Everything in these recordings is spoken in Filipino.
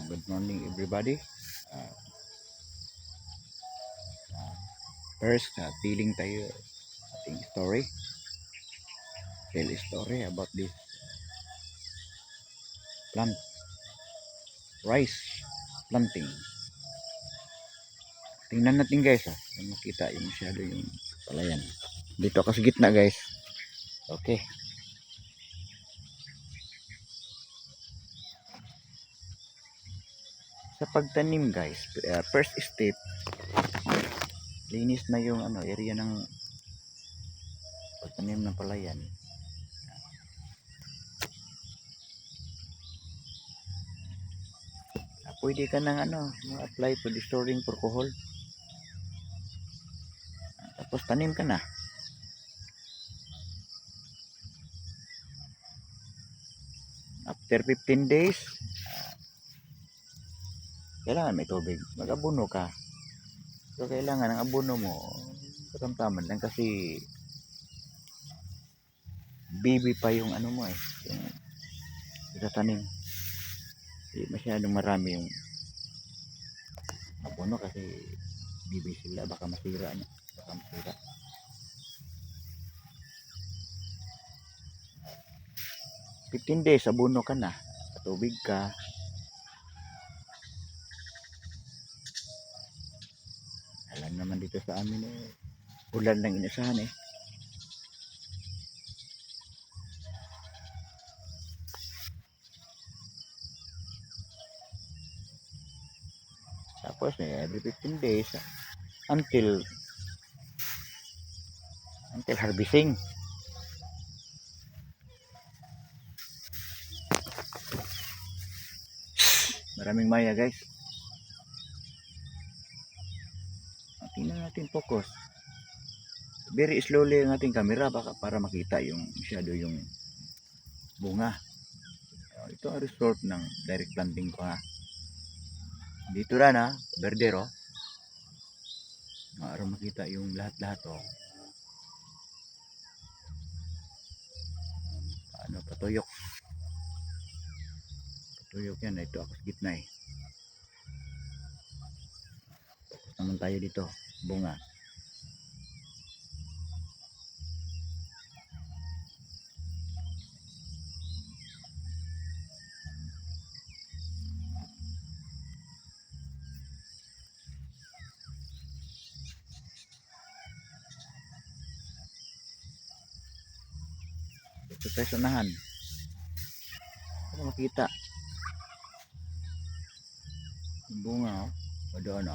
Good morning everybody. Uh, First, feeling tayo ating story. Tell a story about this plant, rice planting. Tingnan natin guys kung makita yung masyado yung palayan. Dito ako sa gitna guys. Okay. Sa pagtanim guys, first step, linis na yung area ng pagtanim ng palayan. Pwede ka ng apply to destroying alcohol. Tapos tanim ka na. After 15 days, kailangan may tubig. Mag-abono ka. So kailangan ang abono mo katamtaman lang kasi baby pa yung mo yung itatanim. Hindi masyadong marami yung abono kasi baby sila, baka masira. 15 days abono ka na, tubig ka. Alam naman dito sa amin ulan lang inasahan Tapos every 15 days until harvesting. Maraming maya guys. Tingnan natin focus. Very slowly ang ating camera baka para makita yung masyado yung bunga. Ito ang result ng direct planting ko Dito rin berdero. Para makita yung lahat-lahat patuyok. Patuyok yan. Ito ako sa gitna Focus naman tayo dito. Bunga. Ito tayo sa unahan. Para makita. Yung bunga o doon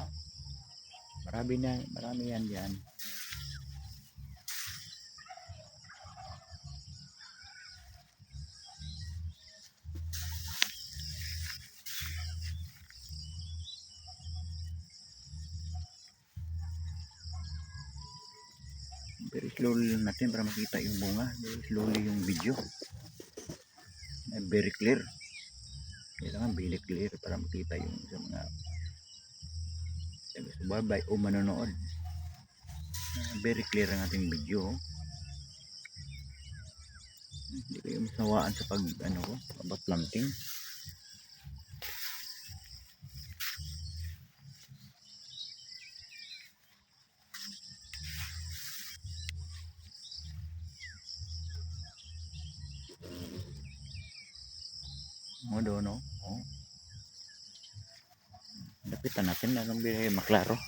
marami yan dyan. Very slowly lang natin para makita yung bunga. Very slowly yung video. Very clear. Kailangan very clear para makita yung sa mga taga-subaybay o manonood. Very clear ang ating video. Hindi kayo masawaan sa about planting. Doon lapitan natin na maklaro.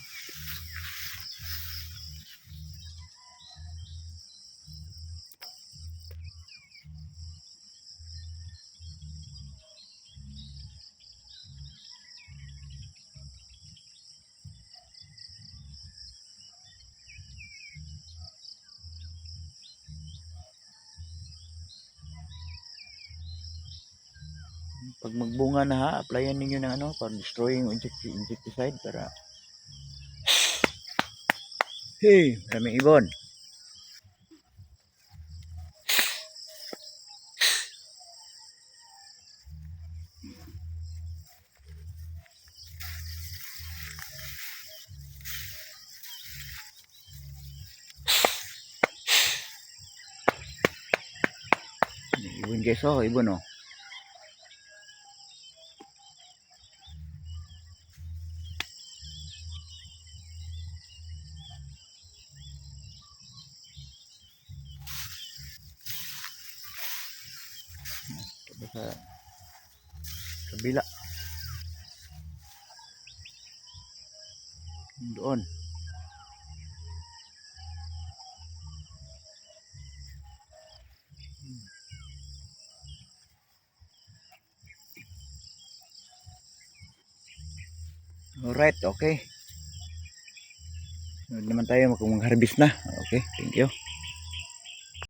Pag magbunga na applyan ninyo ng para destroying insecticide para maraming ibon. Ibon guys ibon sa kabila. Doon. Alright, okay. Sunod naman tayo mag-harvest na. Okay, thank you.